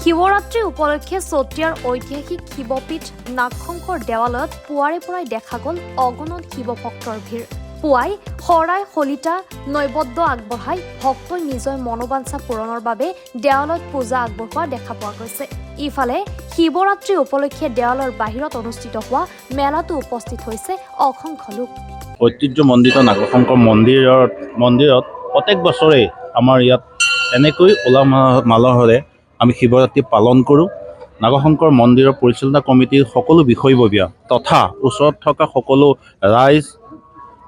শিৱৰাত্ৰি উপলক্ষে চতিয়াৰ ঐতিহাসিক শিৱপীঠ নাগশংকৰ দেৱালয়ত পুৱাৰে পৰাই দেখা গ'ল অগণন শিৱভক্তৰ ভিৰ। পুৱাই শৰাই শলিতা নৈবদ্য আগবঢ়াই ভক্তই নিজৰ মনোবাঞ্ছা পূৰণৰ বাবে দেৱালয়ত পূজা আগবঢ়োৱা দেখা পোৱা গৈছে। ইফালে শিৱৰাত্ৰি উপলক্ষে দেৱালয়ৰ বাহিৰত অনুষ্ঠিত হোৱা মেলাতো উপস্থিত হৈছে অসংখ্য লোক। ঐতিহ্যমণ্ডিত নাগশংকৰ মন্দিৰত প্ৰত্যেক বছৰে আমাৰ ইয়াত এনেকৈ উলহ মালহেৰে আমি শিৱৰাত্ৰি পালন কৰোঁ। নাগশংকৰ মন্দিৰৰ পৰিচালনা কমিটিৰ সকলো বিষয়ববীয়া তথা ওচৰত থকা সকলো ৰাইজ,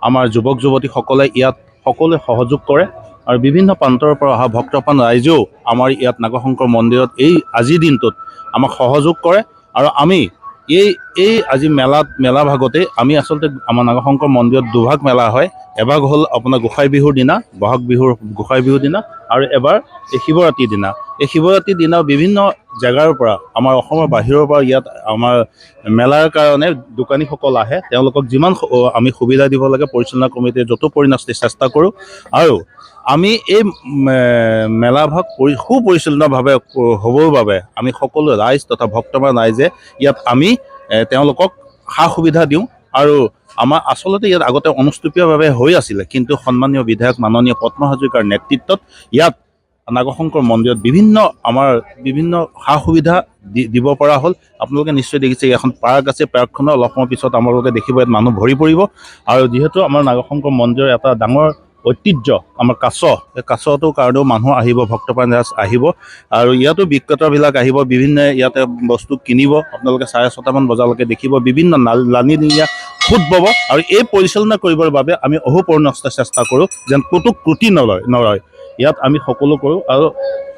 আমাৰ যুৱক যুৱতীসকলে ইয়াত সকলোৱে সহযোগ কৰে আৰু বিভিন্ন প্ৰান্তৰ পৰা অহা ভক্তপ্ৰাণ ৰাইজেও আমাৰ ইয়াত নাগশংকৰ মন্দিৰত এই আজিৰ দিনটোত আমাক সহযোগ কৰে। আৰু আমি আজি মেলা ভাগতে আমি আচলতে আমাৰ নাগশংকৰ মন্দিৰত দুভাগ মেলা হয়। এভাগ হ'ল আপোনাৰ গোঁসাই বিহুৰ দিনা, বহাগ বিহুৰ গোঁসাই বিহুৰ দিনা, আৰু এবাৰ এই শিৱৰাত্ৰিৰ দিনা। এই শিৱৰাত্ৰিৰ দিনা বিভিন্ন জেগাৰ পৰা, আমাৰ অসমৰ বাহিৰৰ পৰা ইয়াত আমাৰ মেলাৰ কাৰণে দোকানীসকল আহে। তেওঁলোকক যিমান আমি সুবিধা দিব লাগে পৰিচালনা কমিটিয়ে যথোপৰিমাণে চেষ্টা কৰোঁ। আৰু আমি এই মেলাভাগ সুপৰিচালনাভাৱে হ'বৰ বাবে আমি সকলো ৰাইজ তথা ভক্তপ্ৰাণ ৰাইজে ইয়াত আমি তেওঁলোকক সা সুবিধা দিওঁ। আৰু আমাৰ আচলতে ইয়াত আগতে অনুষ্টুপীয়ভাৱে হৈ আছিলে, কিন্তু সন্মানীয় বিধায়ক মাননীয় পদ্ম হাজৰিকাৰ নেতৃত্বত ইয়াত নাগশংকৰ মন্দিৰত বিভিন্ন সা সুবিধা দিব পৰা হ'ল। আপোনালোকে নিশ্চয় দেখিছে এখন পাৰ্ক আছে, পাৰ্কখনৰ অলপ সময় পিছত আপোনালোকে দেখিব ইয়াত মানুহ ভৰি পৰিব। আৰু যিহেতু আমাৰ নাগশংকৰ মন্দিৰৰ এটা ডাঙৰ ঐতিহ্য আমাৰ কাছ, এই কাছটোৰ কাৰণেও মানুহ আহিব, ভক্তপ্ৰাণ ৰাইজ আহিব। আৰু ইয়াতো বিক্ৰেতাবিলাক আহিব, বিভিন্ন ইয়াতে বস্তু কিনিব। আপোনালোকে 6:30মান বজালৈকে দেখিব বিভিন্ন লানি নিয়া ফুট বব। আৰু এই পৰিচালনা কৰিবৰ বাবে আমি অহোপূৰ্ণস্ত চেষ্টা কৰোঁ যেন ক'তো ক্ৰুটি নৰয়। ইয়াত আমি সকলো কৰোঁ।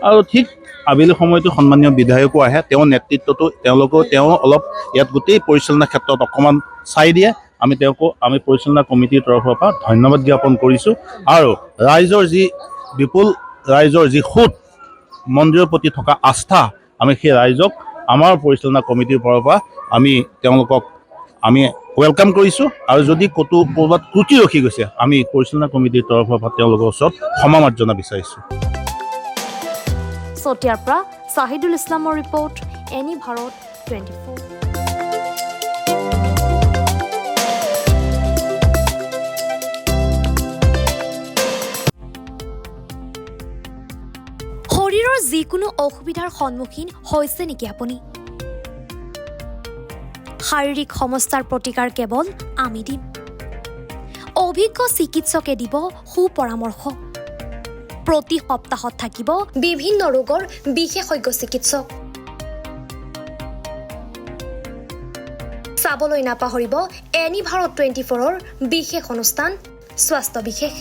আৰু ঠিক আবেলি সময়তো সন্মানীয় বিধায়কো আহে, তেওঁৰ নেতৃত্বতো তেওঁ অলপ ইয়াত গোটেই পৰিচালনা ক্ষেত্ৰত অকণমান চাই দিয়ে। আমি পৰিচালনা কমিটিৰ তৰফৰ পৰা ধন্যবাদ জ্ঞাপন কৰিছোঁ। আৰু বিপুল ৰাইজৰ যি সোঁত, মন্দিৰৰ প্ৰতি থকা আস্থা, আমি সেই ৰাইজক আমাৰ পৰিচালনা কমিটিৰ পৰা তেওঁলোকক ৱেলকাম কৰিছোঁ। আৰু যদি ক'ৰবাত ত্ৰুটি ৰখি গৈছে, আমি পৰিচালনা কমিটিৰ তৰফৰ পৰা তেওঁলোকৰ ওচৰত ক্ষমা মাৰ্জনা বিচাৰিছোঁ। চতিয়াৰ পৰা চাহিদুল ইছলামৰ ৰিপৰ্ট, এনি ভাৰত 24। শৰীৰৰ যিকোনো অসুবিধাৰ সন্মুখীন হৈছে নেকি আপুনি? শাৰীৰিক সমস্যাৰ প্ৰতিকাৰ কেৱল আমি দিম। অভিজ্ঞ চিকিৎসকে দিব সুপৰামৰ্শ। প্ৰতি সপ্তাহত থাকিব বিভিন্ন ৰোগৰ বিশেষজ্ঞ চিকিৎসক। চাবলৈ নাপাহৰিব এনি ভাৰত 24ৰ বিশেষ অনুষ্ঠান স্বাস্থ্য বিশেষ।